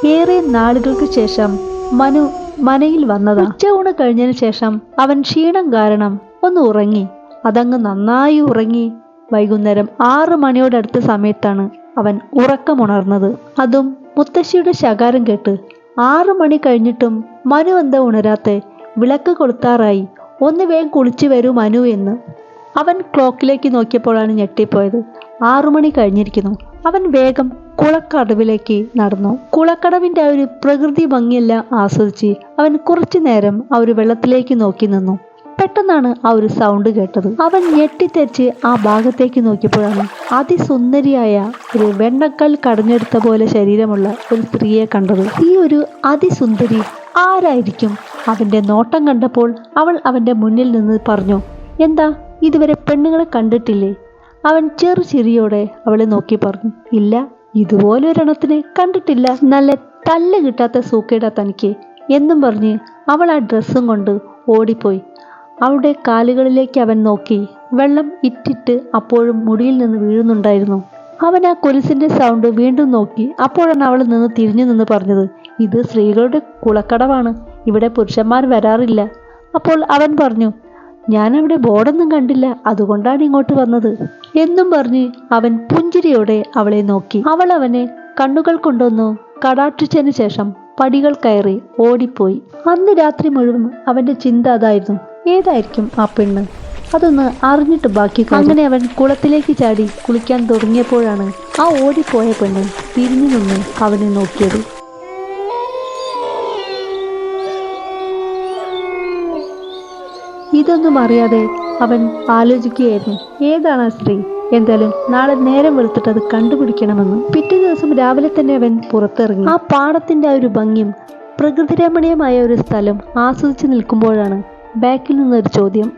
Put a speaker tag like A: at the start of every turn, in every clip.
A: ഏറെ നാളുകൾക്ക് ശേഷം മനു മനയിൽ വന്നതാ. ഉച്ചയൂണ് കഴിഞ്ഞതിന് ശേഷം അവൻ ക്ഷീണം കാരണം ഒന്ന് ഉറങ്ങി. അതങ്ങ് നന്നായി ഉറങ്ങി. വൈകുന്നേരം 6 മണിയോടടുത്ത സമയത്താണ് അവൻ ഉറക്കമുണർന്നത്. അതും മുത്തശ്ശിയുടെ ശകാരം കേട്ട്. 6 മണി കഴിഞ്ഞിട്ടും മനു എന്താ ഉണരാത്തെ? വിളക്ക് കൊളുത്താറായി. ഒന്ന് വേഗം കുളിച്ചു വരൂ മനു എന്ന്. അവൻ ക്ലോക്കിലേക്ക് നോക്കിയപ്പോഴാണ് ഞെട്ടിപ്പോയത്. 6 മണി കഴിഞ്ഞിരിക്കുന്നു. അവൻ വേഗം കുളക്കടവിലേക്ക് നടന്നു. കുളക്കടവിന്റെ ആ ഒരു പ്രകൃതി ഭംഗിയെല്ലാം ആസ്വദിച്ച് അവൻ കുറച്ചു നേരം ആ ഒരു വെള്ളത്തിലേക്ക് നോക്കി നിന്നു. പെട്ടെന്നാണ് ആ ഒരു സൗണ്ട് കേട്ടത്. അവൻ ഞെട്ടിത്തെറിച്ച് ആ ഭാഗത്തേക്ക് നോക്കിയപ്പോഴാണ് അതിസുന്ദരിയായ ഒരു വെണ്ണക്കൽ കടഞ്ഞെടുത്ത പോലെ ശരീരമുള്ള ഒരു സ്ത്രീയെ കണ്ടത്. ഈ ഒരു അതിസുന്ദരി ആരായിരിക്കും? അവന്റെ നോട്ടം കണ്ടപ്പോൾ അവൾ അവന്റെ മുന്നിൽ നിന്ന് പറഞ്ഞു, എന്താ ഇതുവരെ പെണ്ണുങ്ങളെ കണ്ടിട്ടില്ലേ? അവൻ ചെറു ചിരിയോടെ അവളെ നോക്കി പറഞ്ഞു, ഇല്ല, ഇതുപോലെ ഒരെണ്ണത്തിനെ കണ്ടിട്ടില്ല. നല്ല തല്ല് കിട്ടാത്ത സൂക്കേടാ തനിക്ക് എന്നും പറഞ്ഞ് അവൾ ആ ഡ്രസ്സും കൊണ്ട് ഓടിപ്പോയി. അവളുടെ കാലുകളിലേക്ക് അവൻ നോക്കി. വെള്ളം ഇറ്റിട്ട് അപ്പോഴും മുടിയിൽ നിന്ന് വീഴുന്നുണ്ടായിരുന്നു. അവൻ ആ കൊലുസിന്റെ സൗണ്ട് വീണ്ടും നോക്കി. അപ്പോഴാണ് അവൾ നിന്ന് തിരിഞ്ഞു നിന്ന് പറഞ്ഞത്, ഇത് സ്ത്രീകളുടെ കുളക്കടവാണ്, ഇവിടെ പുരുഷന്മാർ വരാറില്ല. അപ്പോൾ അവൻ പറഞ്ഞു, ഞാൻ അവിടെ ബോർഡൊന്നും കണ്ടില്ല, അതുകൊണ്ടാണ് ഇങ്ങോട്ട് വന്നത് എന്നും പറഞ്ഞ് അവൻ പുഞ്ചിരിയോടെ അവളെ നോക്കി. അവൾ അവനെ കണ്ണുകൾ കൊണ്ടൊന്നു കടാക്ഷിച്ചതിന് ശേഷം പടികൾ കയറി ഓടിപ്പോയി. അന്ന് രാത്രി മുഴുവൻ അവന്റെ ചിന്ത അതായിരുന്നു, ഏതായിരിക്കും ആ പെണ്ണ്? അതൊന്ന് അറിഞ്ഞിട്ട് ബാക്കി. അങ്ങനെ അവൻ കുളത്തിലേക്ക് ചാടി കുളിക്കാൻ തുടങ്ങിയപ്പോഴാണ് ആ ഓടിപ്പോയ പെണ്ണ് തിരിഞ്ഞു നിന്ന് അവനെ നോക്കിയത്. ഇതൊന്നും അറിയാതെ അവൻ ആലോചിക്കുകയായിരുന്നു, ഏതാണ് ആ സ്ത്രീ? എന്തായാലും നാളെ നേരം വെളുത്തിട്ട് അത് കണ്ടുപിടിക്കണമെന്ന്. പിറ്റേ ദിവസം രാവിലെ തന്നെ അവൻ പുറത്തിറങ്ങി. ആ പാടത്തിന്റെ ആ ഒരു ഭംഗിയും പ്രകൃതിരമണീയമായ ഒരു സ്ഥലം ആസ്വദിച്ച് നിൽക്കുമ്പോഴാണ് ബാക്കിൽ നിന്നൊരു ചോദ്യം,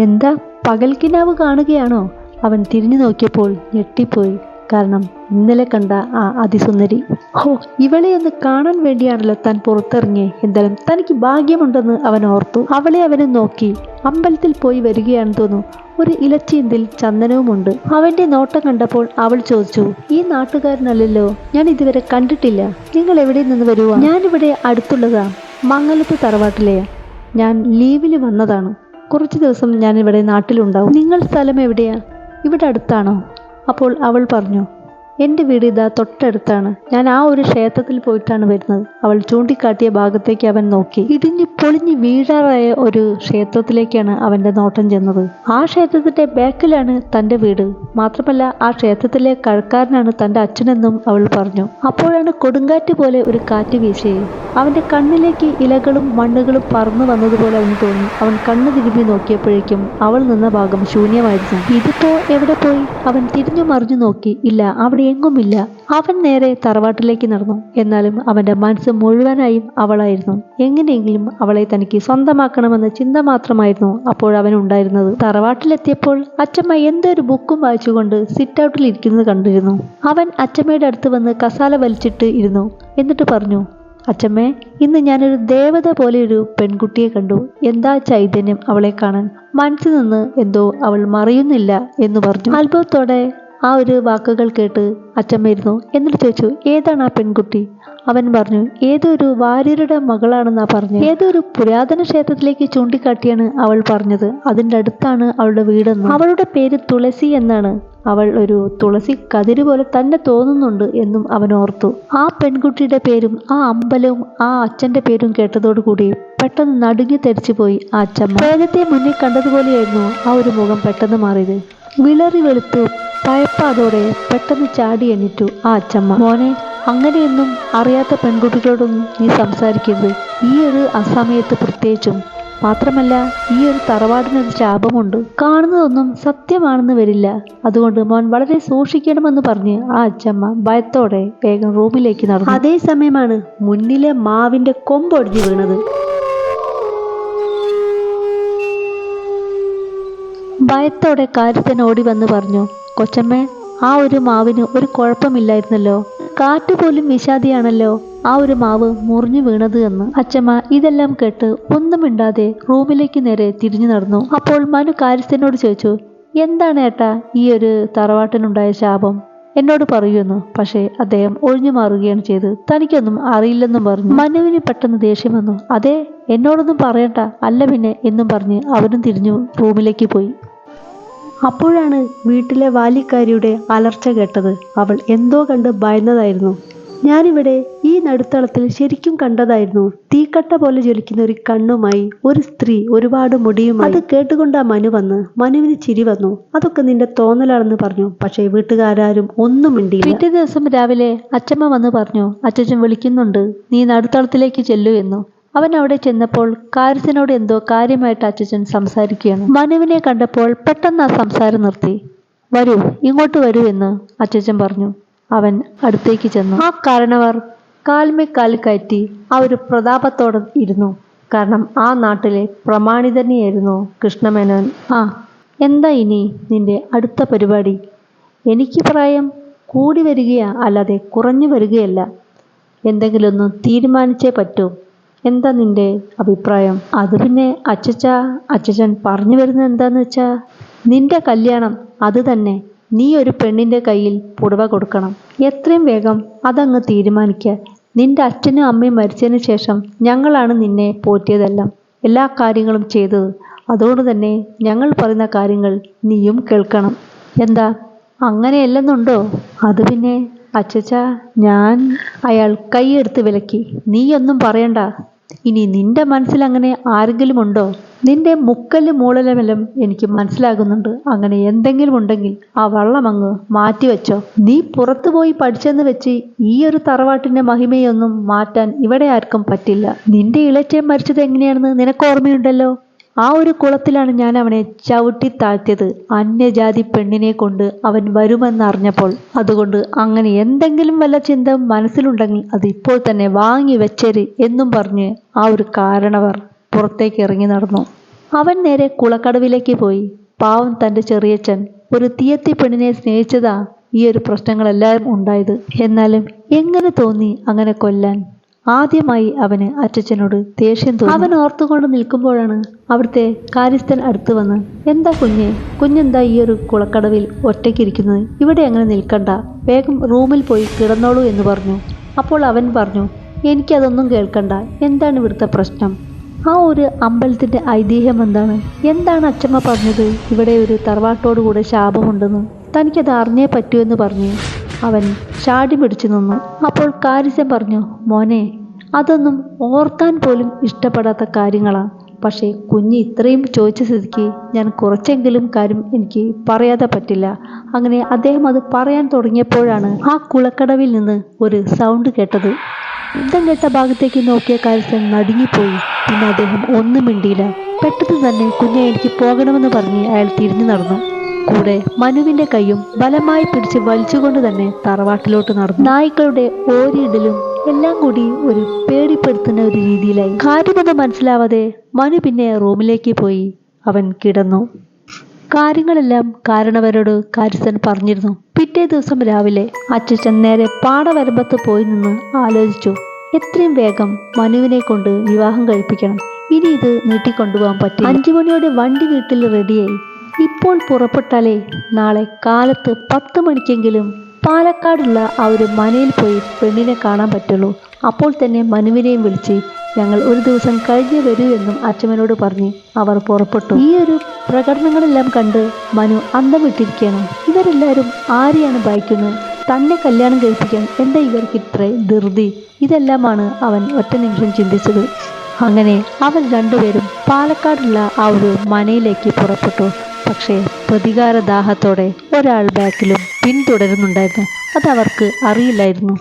A: എന്താ പകൽക്കിനാവ് കാണുകയാണോ? അവൻ തിരിഞ്ഞു നോക്കിയപ്പോൾ ഞെട്ടിപ്പോയി. കാരണം ഇന്നലെ കണ്ട ആ അതിസുന്ദരി. ഹോ, ഇവളെ ഒന്ന് കാണാൻ വേണ്ടിയാണല്ലോ താൻ പുറത്തിറങ്ങിയേ. എന്തായാലും തനിക്ക് ഭാഗ്യമുണ്ടെന്ന് അവൻ ഓർത്തു. അവളെ അവനെ നോക്കി. അമ്പലത്തിൽ പോയി വരികയാണെന്ന് തോന്നുന്നു. ഒരു ഇലച്ചീന്തിൽ ചന്ദനവുമുണ്ട്. അവന്റെ നോട്ടം കണ്ടപ്പോൾ അവൾ ചോദിച്ചു, ഈ നാട്ടുകാരനല്ലല്ലോ, ഞാൻ ഇതുവരെ കണ്ടിട്ടില്ല. നിങ്ങൾ എവിടെ നിന്ന് വരുവാ? ഞാനിവിടെ അടുത്തുള്ളതാ, മംഗലത്ത് തറവാട്ടിലെയാ. ഞാൻ ലീവിന് വന്നതാണ്. കുറച്ച് ദിവസം ഞാൻ ഇവിടെ നാട്ടിലുണ്ടാവും. നിങ്ങൾ സ്ഥലം എവിടെയാ? ഇവിടെ അടുത്താണോ? അപ്പോൾ അവൾ പറഞ്ഞു, എൻ്റെ വീട് ഇതാ തൊട്ടടുത്താണ്. ഞാൻ ആ ഒരു ക്ഷേത്രത്തിൽ പോയിട്ടാണ് വരുന്നത്. അവൾ ചൂണ്ടിക്കാട്ടിയ ഭാഗത്തേക്ക് അവൻ നോക്കി. ഇടിഞ്ഞു പൊളിഞ്ഞു വീഴാറായ ഒരു ക്ഷേത്രത്തിലേക്കാണ് അവൻ്റെ നോട്ടം ചെന്നത്. ആ ക്ഷേത്രത്തിന്റെ ബാക്കിലാണ് തൻ്റെ വീട്. മാത്രമല്ല ആ ക്ഷേത്രത്തിലെ കഴക്കാരനാണ് തൻ്റെ അച്ഛനെന്നും അവൾ പറഞ്ഞു. അപ്പോഴാണ് കൊടുങ്കാറ്റ് പോലെ ഒരു കാറ്റ് വീശിയത്. അവൻ്റെ കണ്ണിലേക്ക് ഇലകളും മണ്ണുകളും പറന്നു വന്നതുപോലെ അവന് തോന്നി. അവൻ കണ്ണു തിരുമ്പി നോക്കിയപ്പോഴേക്കും അവൾ നിന്ന ഭാഗം ശൂന്യമായിരുന്നു. ഇതിപ്പോ എവിടെ പോയി? അവൻ തിരിഞ്ഞു മറിഞ്ഞു നോക്കി. ഇല്ല, അവിടെ എങ്ങുമില്ല. അവൻ നേരെ തറവാട്ടിലേക്ക് നടന്നു. എന്നാലും അവന്റെ മനസ്സ് മുഴുവനായും അവളായിരുന്നു. എങ്ങനെയെങ്കിലും അവളെ തനിക്ക് സ്വന്തമാക്കണമെന്ന ചിന്ത മാത്രമായിരുന്നു അപ്പോഴവനുണ്ടായിരുന്നത്. തറവാട്ടിലെത്തിയപ്പോൾ അച്ചമ്മ എന്തൊരു ബുക്കും വായിച്ചുകൊണ്ട് സിറ്റ് ഔട്ടിൽ ഇരിക്കുന്നത് കണ്ടിരുന്നു. അവൻ അച്ചമ്മയുടെ അടുത്ത് വന്ന് കസാല വലിച്ചിട്ട് ഇരുന്നു. എന്നിട്ട് പറഞ്ഞു, അച്ചമ്മേ, ഇന്ന് ഞാനൊരു ദേവത പോലെ ഒരു പെൺകുട്ടിയെ കണ്ടു. എന്താ ചൈതന്യം അവളെ കാണാൻ. മനസ്സിൽ നിന്ന് എന്തോ അവൾ മറയുന്നില്ല എന്ന് പറഞ്ഞു. അത്ഭുതത്തോടെ ആ ഒരു വാക്കുകൾ കേട്ട് അച്ചമ്മ ഇരുന്നു. എന്നിട്ട് ചോദിച്ചു, ഏതാണ് ആ പെൺകുട്ടി? അവൻ പറഞ്ഞു, ഏതൊരു വാര്യരുടെ മകളാണെന്നാ പറഞ്ഞു. ഏതൊരു പുരാതന ക്ഷേത്രത്തിലേക്ക് ചൂണ്ടിക്കാട്ടിയാണ് അവൾ പറഞ്ഞത്. അതിൻ്റെ അടുത്താണ് അവളുടെ വീടെന്ന്. അവളുടെ പേര് തുളസി എന്നാണ്. അവൾ ഒരു തുളസി കതിര് പോലെ തന്നെ തോന്നുന്നുണ്ട് എന്നും അവൻ ഓർത്തു. ആ പെൺകുട്ടിയുടെ പേരും ആ അമ്പലവും ആ അച്ഛൻ്റെ പേരും കേട്ടതോടുകൂടി പെട്ടെന്ന് നടുങ്ങി തെറിച്ചു പോയി ആ അച്ചമ്മ. പ്രേതത്തെ മുന്നിൽ കണ്ടതുപോലെയായിരുന്നു ആ ഒരു മുഖം പെട്ടെന്ന് മാറിയത്. വിളറി വെളുത്തു ഭയപ്പാതോടെ പെട്ടെന്ന് ചാടി എണ്ണിറ്റു ആ അച്ചമ്മ. മോനെ, അങ്ങനെയൊന്നും അറിയാത്ത പെൺകുട്ടികളോടൊന്നും നീ സംസാരിക്കരുത്, ഈ ഒരു അസമയത്ത് പ്രത്യേകിച്ചും. മാത്രമല്ല, ഈ ഒരു തറവാടിനൊരു ശാപമുണ്ട്. കാണുന്നതൊന്നും സത്യമാണെന്ന് വരില്ല. അതുകൊണ്ട് മോൻ വളരെ സൂക്ഷിക്കണമെന്ന് പറഞ്ഞ് ആ അച്ചമ്മ ഭയത്തോടെ വേഗം റൂമിലേക്ക് നടന്നു. അതേ സമയമാണ് മുന്നിലെ മാവിന്റെ കൊമ്പൊടിഞ്ഞു വീണത്. ഭയത്തോടെ കാര്യസ്ഥൻ ഓടി വന്ന് പറഞ്ഞു, കൊച്ചമ്മേ, ആ ഒരു മാവിന് ഒരു കുഴപ്പമില്ലായിരുന്നല്ലോ. കാറ്റ് പോലും വിഷാദിയാണല്ലോ ആ ഒരു മാവ് മുറിഞ്ഞു വീണത് എന്ന്. അച്ചമ്മ ഇതെല്ലാം കേട്ട് ഒന്നും മിണ്ടാതെ റൂമിലേക്ക് നേരെ തിരിഞ്ഞു നടന്നു. അപ്പോൾ മനു കാര്യസ്ഥനോട് ചോദിച്ചു, എന്താണ് ഏട്ടാ ഈ ഒരു തറവാട്ടിനുണ്ടായ ശാപം? എന്നോട് പറയുമെന്നു. പക്ഷേ അദ്ദേഹം ഒഴിഞ്ഞു മാറുകയാണ് ചെയ്തത്. തനിക്കൊന്നും അറിയില്ലെന്നും പറഞ്ഞു. മനുവിന് പെട്ടെന്ന് ദേഷ്യം വന്നു. അതെ, എന്നോടൊന്നും പറയണ്ട, അല്ല പിന്നെ എന്നും പറഞ്ഞ് അവനും തിരിഞ്ഞു റൂമിലേക്ക് പോയി. അപ്പോഴാണ് വീട്ടിലെ ബാല്യക്കാരിയുടെ അലർച്ച കേട്ടത്. അവൾ എന്തോ കണ്ട് ഭയന്നതായിരുന്നു. ഞാനിവിടെ ഈ നടുത്തളത്തിൽ ശരിക്കും കണ്ടതായിരുന്നു. തീക്കട്ട പോലെ ജ്വലിക്കുന്ന ഒരു കണ്ണുമായി ഒരു സ്ത്രീ, ഒരുപാട് മുടിയുമായി. അത് കേട്ടുകൊണ്ടാ മനു വന്ന്. മനുവിന് ചിരി വന്നു. അതൊക്കെ നിന്റെ തോന്നലാണെന്ന് പറഞ്ഞു. പക്ഷേ വീട്ടുകാരും ഒന്നും മിണ്ടിയില്ല. പിറ്റേ ദിവസം രാവിലെ അച്ചമ്മ വന്ന് പറഞ്ഞു, അച്ഛൻ വിളിക്കുന്നുണ്ട്, നീ നടുത്തളത്തിലേക്ക് ചെല്ലൂ എന്നു. അവൻ അവിടെ ചെന്നപ്പോൾ കാരിസിനോട് എന്തോ കാര്യമായിട്ട് അച്ഛൻ സംസാരിക്കുകയാണ്. മനുവിനെ കണ്ടപ്പോൾ പെട്ടെന്ന് ആ സംസാരം നിർത്തി. വരൂ, ഇങ്ങോട്ട് വരൂ എന്ന് അച്ഛൻ പറഞ്ഞു. അവൻ അടുത്തേക്ക് ചെന്നു. ആ കാരണവർ കാൽമേക്കാൽ കയറ്റി ആ ഒരു പ്രതാപത്തോടെ ഇരുന്നു. കാരണം ആ നാട്ടിലെ പ്രമാണിതനെയായിരുന്നു കൃഷ്ണമേനോൻ. ആ, എന്താ ഇനി നിന്റെ അടുത്ത പരിപാടി? എനിക്ക് പ്രായം കൂടി വരികയാ, അല്ലാതെ കുറഞ്ഞു വരികയല്ല. എന്തെങ്കിലും ഒന്ന് തീരുമാനിച്ചേ പറ്റൂ. എന്താ നിന്റെ അഭിപ്രായം? അത് പിന്നെ അച്ഛൻ പറഞ്ഞു വരുന്നത് എന്താന്ന് വെച്ചാ, നിന്റെ കല്യാണം അത് തന്നെ. നീ ഒരു പെണ്ണിന്റെ കയ്യിൽ പുടവ കൊടുക്കണം. എത്രയും വേഗം അതങ്ങ് തീരുമാനിക്കുക. നിന്റെ അച്ഛനും അമ്മയും മരിച്ചതിന് ശേഷം ഞങ്ങളാണ് നിന്നെ പോറ്റിയതെല്ലാം, എല്ലാ കാര്യങ്ങളും ചെയ്തത്. അതുകൊണ്ട് തന്നെ ഞങ്ങൾ പറയുന്ന കാര്യങ്ങൾ നീയും കേൾക്കണം. എന്താ, അങ്ങനെയല്ലെന്നുണ്ടോ? അത് പിന്നെ ഞാൻ അയാൾ കൈയെടുത്ത് വിലക്കി. നീയൊന്നും പറയണ്ട. ഇനി നിന്റെ മനസ്സിൽ അങ്ങനെ ആരെങ്കിലും ഉണ്ടോ? നിന്റെ മുക്കലും മൂളലുമെല്ലാം എനിക്ക് മനസ്സിലാകുന്നുണ്ട്. അങ്ങനെ എന്തെങ്കിലും ഉണ്ടെങ്കിൽ ആ വള്ളം അങ്ങ് മാറ്റിവെച്ചോ. നീ പുറത്തു പോയി പഠിച്ചെന്ന് വെച്ച് ഈ ഒരു തറവാട്ടിന്റെ മഹിമയൊന്നും മാറ്റാൻ ഇവിടെ ആർക്കും പറ്റില്ല. നിന്റെ ഇളച്ചൻ മരിച്ചത് എങ്ങനെയാണെന്ന് നിനക്ക് ഓർമ്മയുണ്ടല്ലോ. ആ ഒരു കുളത്തിലാണ് ഞാൻ അവനെ ചവിട്ടി താഴ്ത്തിയത്, അന്യജാതി പെണ്ണിനെ കൊണ്ട് അവൻ വരുമെന്നറിഞ്ഞപ്പോൾ. അതുകൊണ്ട് അങ്ങനെ എന്തെങ്കിലും വല്ല ചിന്ത മനസ്സിലുണ്ടെങ്കിൽ അത് ഇപ്പോൾ തന്നെ വാങ്ങി വെച്ചേര് എന്നും പറഞ്ഞ് ആ ഒരു കാരണവർ പുറത്തേക്ക് ഇറങ്ങി നടന്നു. അവൻ നേരെ കുളക്കടവിലേക്ക് പോയി. പാവം തൻ്റെ ചെറിയച്ഛൻ ഒരു തീയത്തി പെണ്ണിനെ സ്നേഹിച്ചതാ ഈ ഒരു പ്രശ്നങ്ങളെല്ലാം ഉണ്ടായത്. എന്നാലും എങ്ങനെ തോന്നി അങ്ങനെ കൊല്ലാൻ? ആദ്യമായി അവന് അച്ഛനോട് ദേഷ്യം തോന്നി. അവൻ ഓർത്തുകൊണ്ട് നിൽക്കുമ്പോഴാണ് അവിടുത്തെ കാര്യസ്ഥൻ അടുത്ത് വന്ന്, എന്താ കുഞ്ഞെന്താ ഈ ഒരു കുളക്കടവിൽ ഒറ്റയ്ക്കിരിക്കുന്നത്? ഇവിടെ അങ്ങനെ നിൽക്കണ്ട, വേഗം റൂമിൽ പോയി കിടന്നോളൂ എന്ന് പറഞ്ഞു. അപ്പോൾ അവൻ പറഞ്ഞു, എനിക്കതൊന്നും കേൾക്കണ്ട. എന്താണ് ഇവിടുത്തെ പ്രശ്നം? ആ ഒരു അമ്പലത്തിന്റെ ഐതിഹ്യം എന്താണ് അച്ചമ്മ പറഞ്ഞത്? ഇവിടെ ഒരു തറവാട്ടോടുകൂടെ ശാപമുണ്ടെന്ന്. തനിക്കത് അറിഞ്ഞേ പറ്റൂ എന്ന് പറഞ്ഞു അവൻ ചാടി പിടിച്ചു നിന്നു. അപ്പോൾ കാരിസൻ പറഞ്ഞു, മോനെ, അതൊന്നും ഓർക്കാൻ പോലും ഇഷ്ടപ്പെടാത്ത കാര്യങ്ങളാണ്. പക്ഷേ കുഞ്ഞ് ഇത്രയും ചോദിച്ച സ്ഥിതിക്ക് ഞാൻ കുറച്ചെങ്കിലും കാര്യം എനിക്ക് പറയാതെ പറ്റില്ല. അങ്ങനെ അദ്ദേഹം അത് പറയാൻ തുടങ്ങിയപ്പോഴാണ് ആ കുളക്കടവിൽ നിന്ന് ഒരു സൗണ്ട് കേട്ടത്. ശബ്ദം കേട്ട ഭാഗത്തേക്ക് നോക്കിയ കാരിസൻ നടുങ്ങിപ്പോയി. പിന്നെ അദ്ദേഹം ഒന്നും മിണ്ടിയില്ല. പെട്ടെന്ന് തന്നെ കുഞ്ഞെ എനിക്ക് പോകണമെന്ന് പറഞ്ഞ് അയാൾ തിരിഞ്ഞു നടന്നു. കൂടെ മനുവിന്റെ കൈയും ബലമായി പിടിച്ച് വലിച്ചുകൊണ്ട് തന്നെ തറവാട്ടിലോട്ട് നടന്നു. നായ്ക്കളുടെ ഓരിയിടലും എല്ലാം കൂടി ഒരു പേടിപ്പെടുത്തുന്ന ഒരു രീതിയിലായി. കാര്യമൊന്നും മനസ്സിലാവാതെ മനു പിന്നെ റൂമിലേക്ക് പോയി. അവൻ കിടന്നു. കാര്യങ്ങളെല്ലാം കാരണവരോട് കാരിസൻ പറഞ്ഞിരുന്നു. പിറ്റേ ദിവസം രാവിലെ അച്ഛൻ നേരെ പാടവരമ്പത്ത് പോയി നിന്ന് ആലോചിച്ചു. എത്രയും വേഗം മനുവിനെ കൊണ്ട് വിവാഹം കഴിപ്പിക്കണം. ഇനി ഇത് നീട്ടിക്കൊണ്ടുപോകാൻ പറ്റില്ല. 5 മണിയോടെ വണ്ടി വീട്ടിൽ റെഡിയായി. ഇപ്പോൾ പുറപ്പെട്ടാലേ നാളെ കാലത്ത് 10 മണിക്കെങ്കിലും പാലക്കാടുള്ള ആ ഒരു മനയിൽ പോയി പെണ്ണിനെ കാണാൻ പറ്റുള്ളൂ. അപ്പോൾ തന്നെ മനുവിനെയും വിളിച്ച് ഞങ്ങൾ ഒരു ദിവസം കഴിഞ്ഞേ വരൂ എന്നും അച്ഛനോട് പറഞ്ഞ് അവർ പുറപ്പെട്ടു. ഈ ഒരു പ്രകടനങ്ങളെല്ലാം കണ്ട് മനു അന്തം വിട്ടിരിക്കുകയാണ്. ഇവരെല്ലാവരും ആരെയാണ് ഭയക്കുന്നത്? തന്നെ കല്യാണം കഴിപ്പിക്കാൻ എന്താ ഇവർക്ക് ഇത്ര ധൃതി? ഇതെല്ലാമാണ് അവൻ ഒറ്റ നിമിഷം ചിന്തിച്ചത്. അങ്ങനെ അവർ രണ്ടുപേരും പാലക്കാടുള്ള ആ ഒരു മനയിലേക്ക് പുറപ്പെട്ടു. പക്ഷേ പ്രതികാരദാഹത്തോടെ ഒരാൾ ബാക്കിലും പിന്തുടരുന്നുണ്ടായിരുന്നു. അതവർക്ക് അറിയില്ലായിരുന്നു.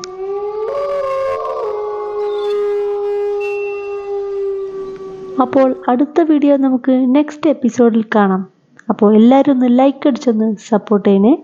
A: അപ്പോൾ അടുത്ത വീഡിയോ നമുക്ക് നെക്സ്റ്റ് എപ്പിസോഡിൽ കാണാം. അപ്പോൾ എല്ലാവരും ഒന്ന് ലൈക്ക് അടിച്ചൊന്ന് സപ്പോർട്ട് ചെയ്യണേ.